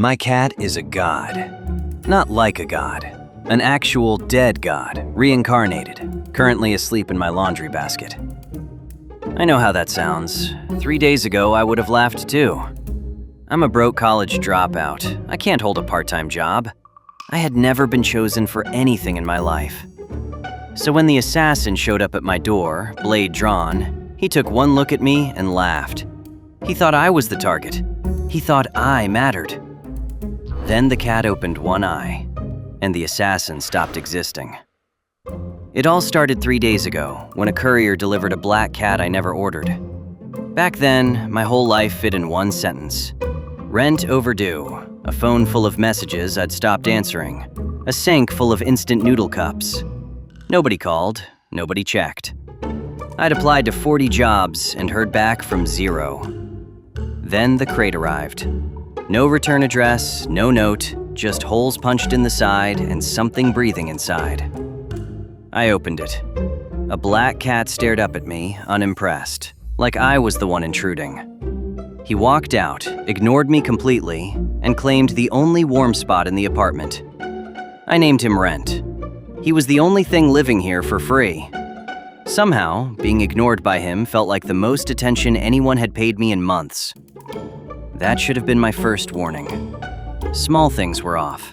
My cat is a god. Not like a god. An actual dead god, reincarnated, currently asleep in my laundry basket. I know how that sounds. 3 days ago, I would have laughed too. I'm a broke college dropout. I can't hold a part-time job. I had never been chosen for anything in my life. So when the assassin showed up at my door, blade drawn, he took one look at me and laughed. He thought I was the target. He thought I mattered. Then the cat opened one eye, and the assassin stopped existing. It all started 3 days ago, when a courier delivered a black cat I never ordered. Back then, my whole life fit in one sentence. Rent overdue, a phone full of messages I'd stopped answering, a sink full of instant noodle cups. Nobody called, nobody checked. I'd applied to 40 jobs and heard back from 0. Then the crate arrived. No return address, no note, just holes punched in the side and something breathing inside. I opened it. A black cat stared up at me, unimpressed, like I was the one intruding. He walked out, ignored me completely, and claimed the only warm spot in the apartment. I named him Rent. He was the only thing living here for free. Somehow, being ignored by him felt like the most attention anyone had paid me in months. That should have been my first warning. Small things were off.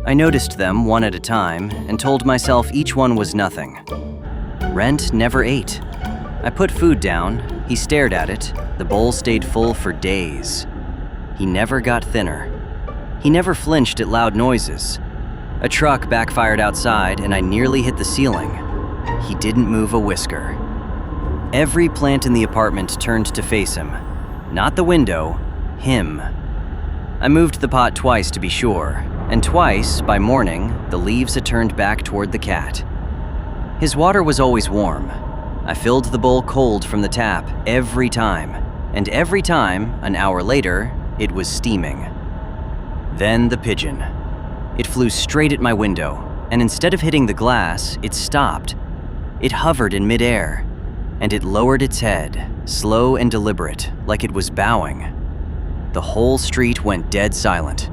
I noticed them one at a time and told myself each one was nothing. Rent never ate. I put food down, he stared at it, the bowl stayed full for days. He never got thinner. He never flinched at loud noises. A truck backfired outside and I nearly hit the ceiling. He didn't move a whisker. Every plant in the apartment turned to face him. Not the window, him. I moved the pot twice to be sure, and twice, by morning, the leaves had turned back toward the cat. His water was always warm. I filled the bowl cold from the tap every time, and every time, an hour later, it was steaming. Then the pigeon. It flew straight at my window, and instead of hitting the glass, it stopped. It hovered in midair, and it lowered its head, slow and deliberate, like it was bowing. The whole street went dead silent.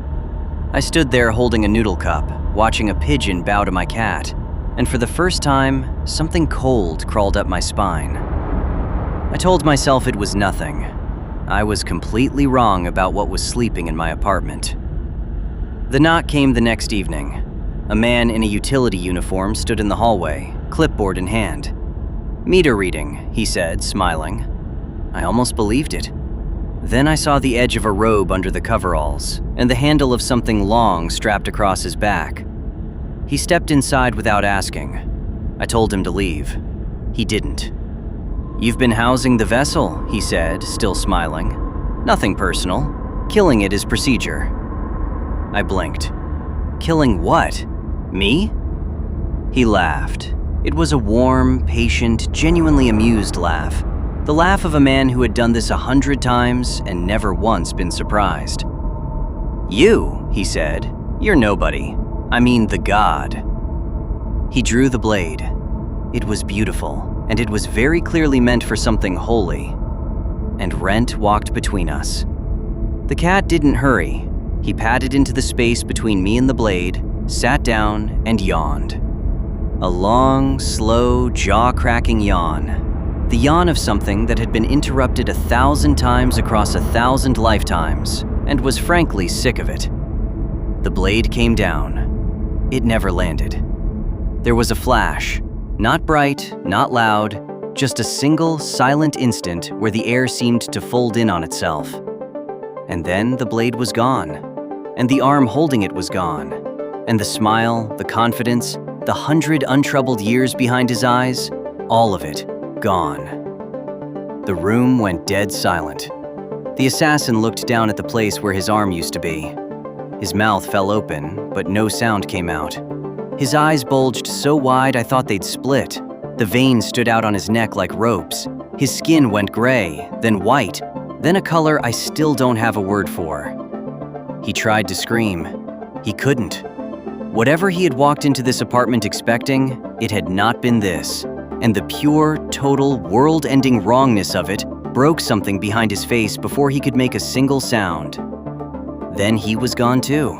I stood there holding a noodle cup, watching a pigeon bow to my cat, and for the first time, something cold crawled up my spine. I told myself it was nothing. I was completely wrong about what was sleeping in my apartment. The knock came the next evening. A man in a utility uniform stood in the hallway, clipboard in hand. "Meter reading," he said, smiling. I almost believed it. Then I saw the edge of a robe under the coveralls, and the handle of something long strapped across his back. He stepped inside without asking. I told him to leave. He didn't. "You've been housing the vessel," he said, still smiling. "Nothing personal. Killing it is procedure." I blinked. "Killing what? Me?" He laughed. It was a warm, patient, genuinely amused laugh. The laugh of a man who had done this 100 times and never once been surprised. "You," he said, "you're nobody. I mean the god." He drew the blade. It was beautiful, and it was very clearly meant for something holy. And Rent walked between us. The cat didn't hurry. He padded into the space between me and the blade, sat down, and yawned. A long, slow, jaw-cracking yawn. The yawn of something that had been interrupted 1,000 times across 1,000 lifetimes, and was frankly sick of it. The blade came down. It never landed. There was a flash, not bright, not loud, just a single, silent instant where the air seemed to fold in on itself. And then the blade was gone, and the arm holding it was gone, and the smile, the confidence, the 100 untroubled years behind his eyes, all of it gone. The room went dead silent. The assassin looked down at the place where his arm used to be. His mouth fell open, but no sound came out. His eyes bulged so wide I thought they'd split. The veins stood out on his neck like ropes. His skin went gray, then white, then a color I still don't have a word for. He tried to scream. He couldn't. Whatever he had walked into this apartment expecting, it had not been this. And the pure, total, world-ending wrongness of it broke something behind his face before he could make a single sound. Then he was gone too.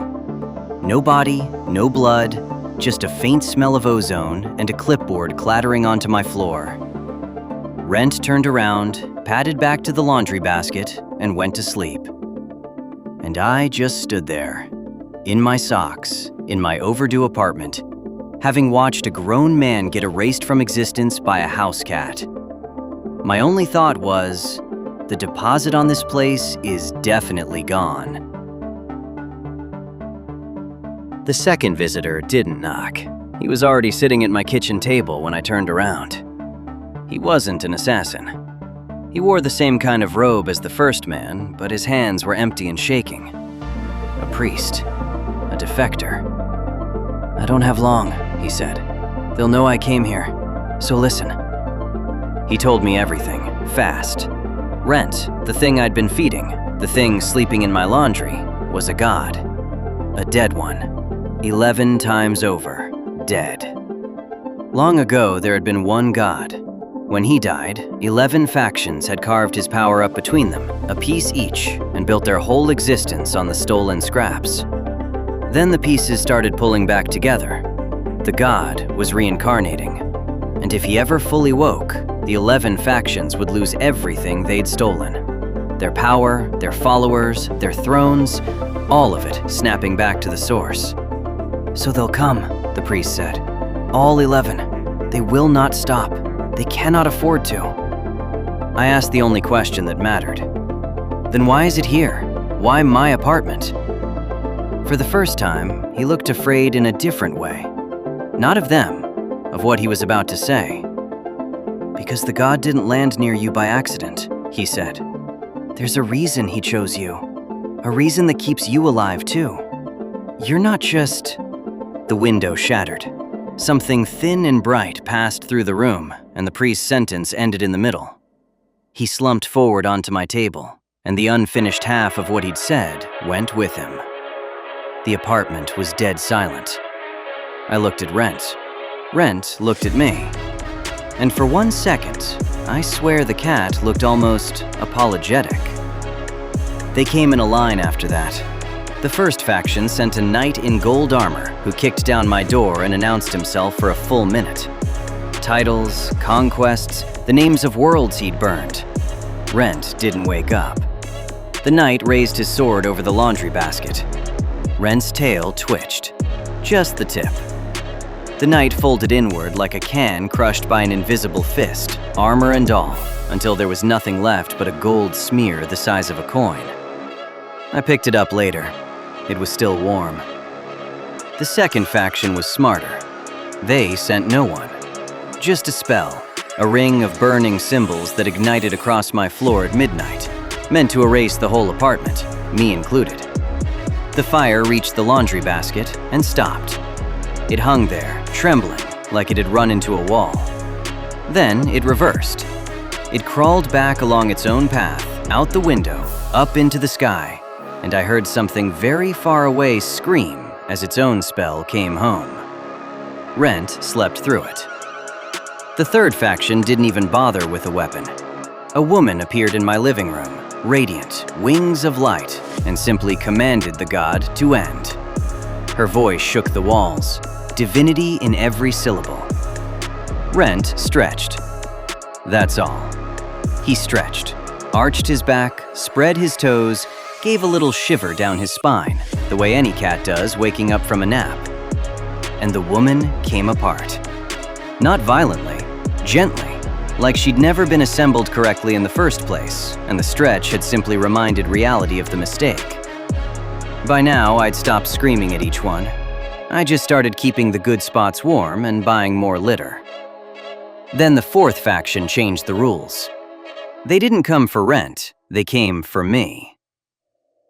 No body, no blood, just a faint smell of ozone and a clipboard clattering onto my floor. Rent turned around, padded back to the laundry basket, and went to sleep. And I just stood there, in my socks, in my overdue apartment, having watched a grown man get erased from existence by a house cat. My only thought was, the deposit on this place is definitely gone. The second visitor didn't knock. He was already sitting at my kitchen table when I turned around. He wasn't an assassin. He wore the same kind of robe as the first man, but his hands were empty and shaking. A priest. A defector. "I don't have long," he said. "They'll know I came here, so listen." He told me everything, fast. Rent, the thing I'd been feeding, the thing sleeping in my laundry, was a god. A dead one. 11 times over, dead. Long ago, there had been one god. When he died, 11 factions had carved his power up between them, a piece each, and built their whole existence on the stolen scraps. Then the pieces started pulling back together. The god was reincarnating, and if he ever fully woke, the 11 factions would lose everything they'd stolen. Their power, their followers, their thrones, all of it snapping back to the source. "So they'll come," the priest said. "All 11. They will not stop. They cannot afford to." I asked the only question that mattered. "Then why is it here? Why my apartment?" For the first time, he looked afraid in a different way. Not of them, of what he was about to say. "Because the god didn't land near you by accident," he said. "There's a reason he chose you. A reason that keeps you alive too. You're not just..." The window shattered. Something thin and bright passed through the room, and the priest's sentence ended in the middle. He slumped forward onto my table, and the unfinished half of what he'd said went with him. The apartment was dead silent. I looked at Rent. Rent looked at me. And for 1 second, I swear the cat looked almost apologetic. They came in a line after that. The first faction sent a knight in gold armor who kicked down my door and announced himself for a full minute. Titles, conquests, the names of worlds he'd burned. Rent didn't wake up. The knight raised his sword over the laundry basket. Rent's tail twitched. Just the tip. The knight folded inward like a can crushed by an invisible fist, armor and all, until there was nothing left but a gold smear the size of a coin. I picked it up later. It was still warm. The second faction was smarter. They sent no one. Just a spell, a ring of burning symbols that ignited across my floor at midnight, meant to erase the whole apartment, me included. The fire reached the laundry basket and stopped. It hung there, trembling, like it had run into a wall. Then it reversed. It crawled back along its own path, out the window, up into the sky, and I heard something very far away scream as its own spell came home. Rent slept through it. The third faction didn't even bother with a weapon. A woman appeared in my living room, radiant, wings of light, and simply commanded the god to end. Her voice shook the walls, divinity in every syllable. Rent stretched. That's all. He stretched, arched his back, spread his toes, gave a little shiver down his spine, the way any cat does waking up from a nap. And the woman came apart. Not violently, gently, like she'd never been assembled correctly in the first place, and the stretch had simply reminded reality of the mistake. By now, I'd stopped screaming at each one. I just started keeping the good spots warm and buying more litter. Then the fourth faction changed the rules. They didn't come for Rent, they came for me.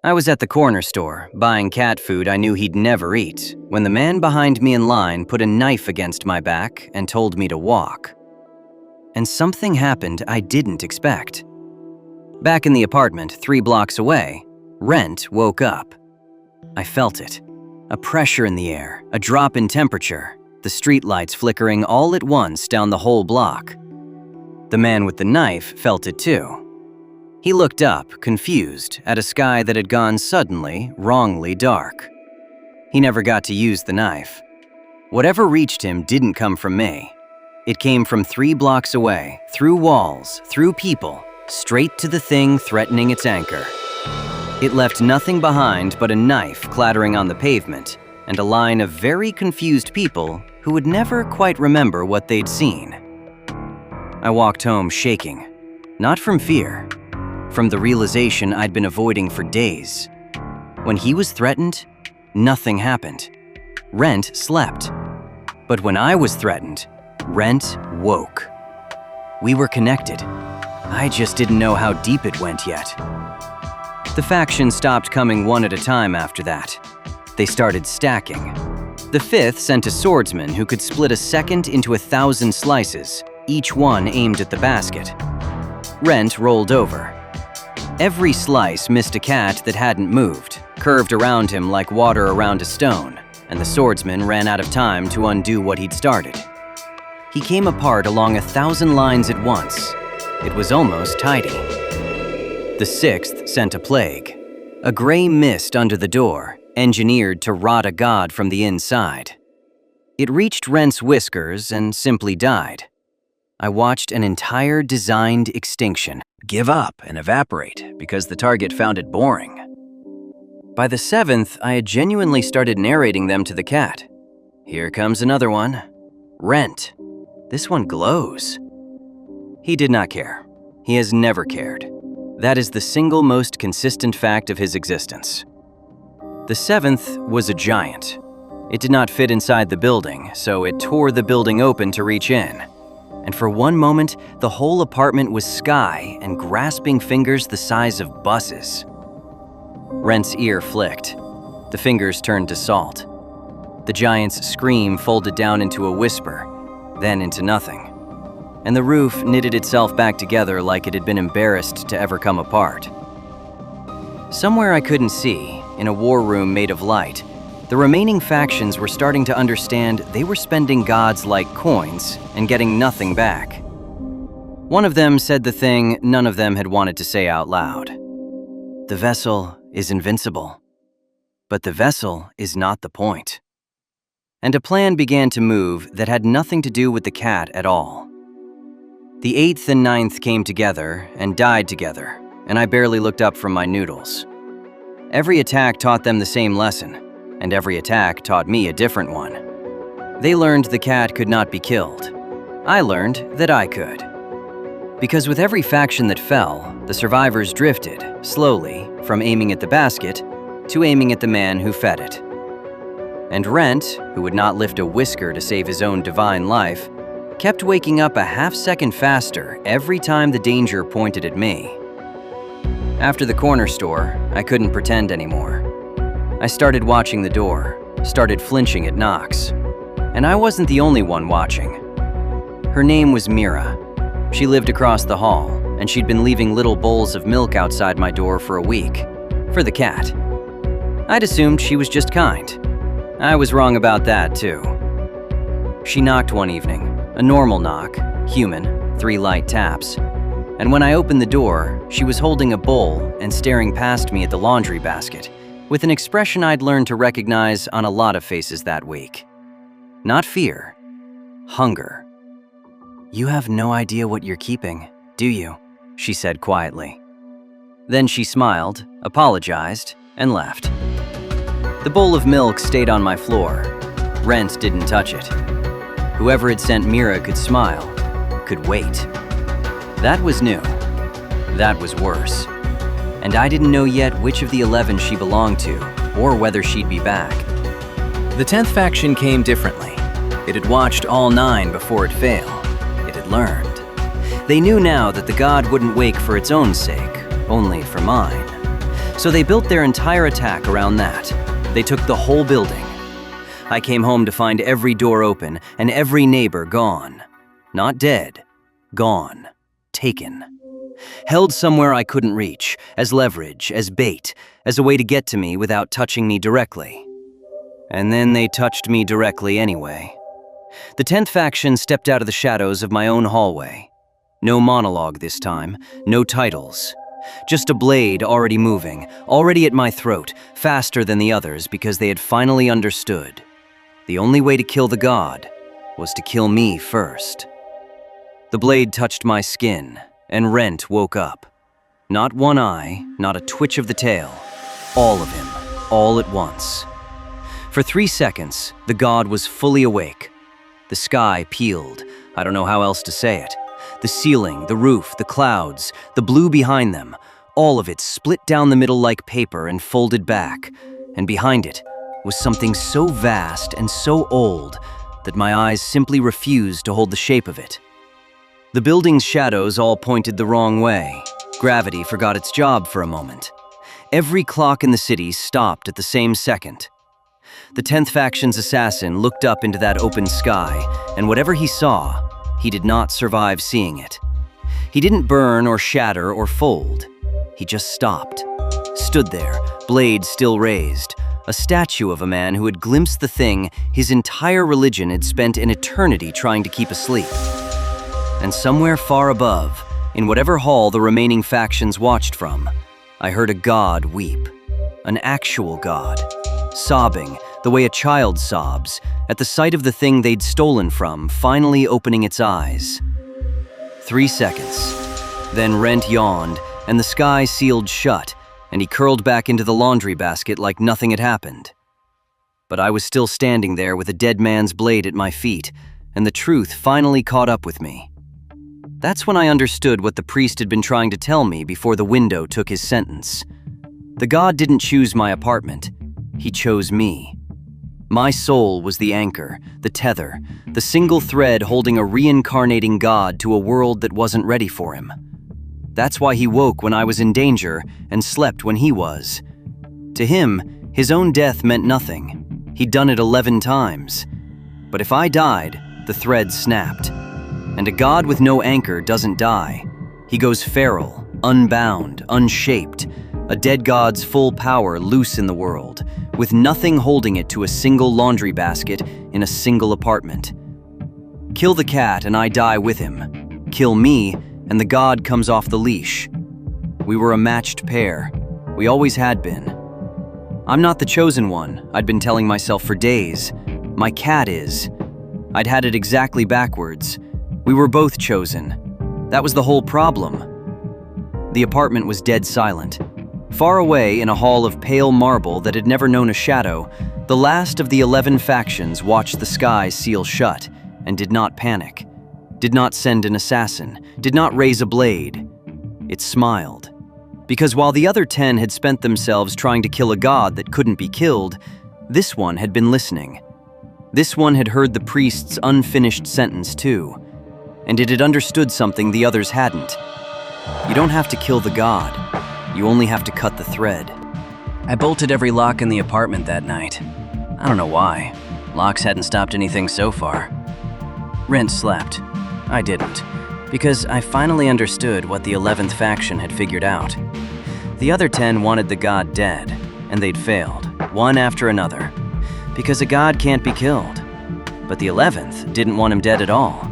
I was at the corner store, buying cat food I knew he'd never eat, when the man behind me in line put a knife against my back and told me to walk. And something happened I didn't expect. Back in the apartment 3 blocks away, Rent woke up. I felt it. A pressure in the air, a drop in temperature, the streetlights flickering all at once down the whole block. The man with the knife felt it too. He looked up, confused, at a sky that had gone suddenly, wrongly dark. He never got to use the knife. Whatever reached him didn't come from me. It came from 3 blocks away, through walls, through people, straight to the thing threatening its anchor. It left nothing behind but a knife clattering on the pavement and a line of very confused people who would never quite remember what they'd seen. I walked home shaking, not from fear, from the realization I'd been avoiding for days. When he was threatened, nothing happened. Rent slept. But when I was threatened, Rent woke. We were connected. I just didn't know how deep it went yet. The factions stopped coming one at a time after that. They started stacking. The 5th sent a swordsman who could split a second into 1,000 slices, each one aimed at the basket. Rent rolled over. Every slice missed a cat that hadn't moved, curved around him like water around a stone, and the swordsman ran out of time to undo what he'd started. He came apart along 1,000 lines at once. It was almost tidy. The 6th sent a plague, a gray mist under the door, engineered to rot a god from the inside. It reached Rent's whiskers and simply died. I watched an entire designed extinction give up and evaporate because the target found it boring. By the 7th, I had genuinely started narrating them to the cat. Here comes another one. Rent. This one glows. He did not care. He has never cared. That is the single most consistent fact of his existence. The 7th was a giant. It did not fit inside the building, so it tore the building open to reach in. And for one moment, the whole apartment was sky and grasping fingers the size of buses. Rent's ear flicked. The fingers turned to salt. The giant's scream folded down into a whisper, then into nothing. And the roof knitted itself back together like it had been embarrassed to ever come apart. Somewhere I couldn't see, in a war room made of light, the remaining factions were starting to understand they were spending gods like coins and getting nothing back. One of them said the thing none of them had wanted to say out loud. The vessel is invincible. But the vessel is not the point. And a plan began to move that had nothing to do with the cat at all. The 8th and 9th came together and died together, and I barely looked up from my noodles. Every attack taught them the same lesson, and every attack taught me a different one. They learned the cat could not be killed. I learned that I could. Because with every faction that fell, the survivors drifted, slowly, from aiming at the basket to aiming at the man who fed it. And Rent, who would not lift a whisker to save his own divine life, kept waking up a half-second faster every time the danger pointed at me. After the corner store, I couldn't pretend anymore. I started watching the door, started flinching at knocks. And I wasn't the only one watching. Her name was Mira. She lived across the hall, and she'd been leaving little bowls of milk outside my door for a week. For the cat. I'd assumed she was just kind. I was wrong about that, too. She knocked one evening, a normal knock, human, 3 light taps. And when I opened the door, she was holding a bowl and staring past me at the laundry basket, with an expression I'd learned to recognize on a lot of faces that week. Not fear, hunger. You have no idea what you're keeping, do you? She said quietly. Then she smiled, apologized, and left. The bowl of milk stayed on my floor. Rent didn't touch it. Whoever had sent Mira could smile, could wait. That was new. That was worse. And I didn't know yet which of the 11 she belonged to, or whether she'd be back. The 10th faction came differently. It had watched all 9 before it failed. It had learned. They knew now that the god wouldn't wake for its own sake, only for mine. So they built their entire attack around that. They took the whole building. I came home to find every door open and every neighbor gone. Not dead, gone, taken. Held somewhere I couldn't reach, as leverage, as bait, as a way to get to me without touching me directly. And then they touched me directly anyway. The 10th faction stepped out of the shadows of my own hallway. No monologue this time, no titles. Just a blade already moving, already at my throat, faster than the others because they had finally understood. The only way to kill the god was to kill me first. The blade touched my skin, and Rent woke up. Not one eye, not a twitch of the tail. All of him, all at once. For 3 seconds, the god was fully awake. The sky peeled. I don't know how else to say it. The ceiling, the roof, the clouds, the blue behind them, all of it split down the middle like paper and folded back. And behind it was something so vast and so old that my eyes simply refused to hold the shape of it. The building's shadows all pointed the wrong way. Gravity forgot its job for a moment. Every clock in the city stopped at the same second. The 10th Faction's assassin looked up into that open sky, and whatever he saw, he did not survive seeing it. He didn't burn or shatter or fold. He just stopped. Stood there, blade still raised, a statue of a man who had glimpsed the thing his entire religion had spent an eternity trying to keep asleep. And somewhere far above, in whatever hall the remaining factions watched from, I heard a god weep. An actual god. Sobbing, the way a child sobs, at the sight of the thing they'd stolen from finally opening its eyes. 3 seconds. Then Rent yawned, and the sky sealed shut, and he curled back into the laundry basket like nothing had happened. But I was still standing there with a dead man's blade at my feet, and the truth finally caught up with me. That's when I understood what the priest had been trying to tell me before the window took his sentence. The god didn't choose my apartment. He chose me. My soul was the anchor, the tether, the single thread holding a reincarnating god to a world that wasn't ready for him. That's why he woke when I was in danger and slept when he was. To him, his own death meant nothing. He'd done it 11 times. But if I died, the thread snapped. And a god with no anchor doesn't die. He goes feral, unbound, unshaped, a dead god's full power loose in the world, with nothing holding it to a single laundry basket in a single apartment. Kill the cat and I die with him. Kill me and the god comes off the leash. We were a matched pair. We always had been. I'm not the chosen one, I'd been telling myself for days. My cat is. I'd had it exactly backwards. We were both chosen. That was the whole problem. The apartment was dead silent. Far away in a hall of pale marble that had never known a shadow, the last of the 11 factions watched the sky seal shut and did not panic, did not send an assassin, did not raise a blade. It smiled. Because while the other 10 had spent themselves trying to kill a god that couldn't be killed, this one had been listening. This one had heard the priest's unfinished sentence too. And it had understood something the others hadn't. You don't have to kill the god. You only have to cut the thread. I bolted every lock in the apartment that night. I don't know why. Locks hadn't stopped anything so far. Rent slept. I didn't, because I finally understood what the 11th faction had figured out. The other 10 wanted the god dead, and they'd failed, one after another, because a god can't be killed. But the 11th didn't want him dead at all.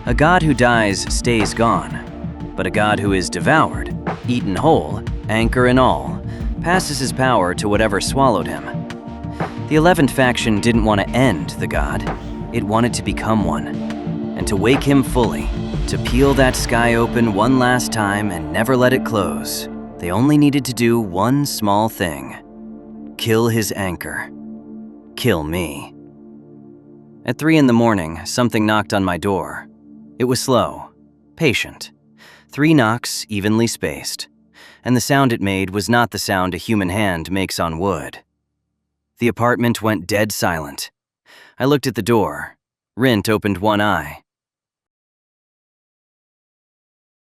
A god who dies stays gone, but a god who is devoured, eaten whole, anchor and all, passes his power to whatever swallowed him. The 11th faction didn't want to end the god, it wanted to become one, and to wake him fully, to peel that sky open one last time and never let it close. They only needed to do one small thing. Kill his anchor. Kill me. At 3 a.m, something knocked on my door. It was slow, patient. 3 knocks evenly spaced, and the sound it made was not the sound a human hand makes on wood. The apartment went dead silent. I looked at the door. Rent opened one eye.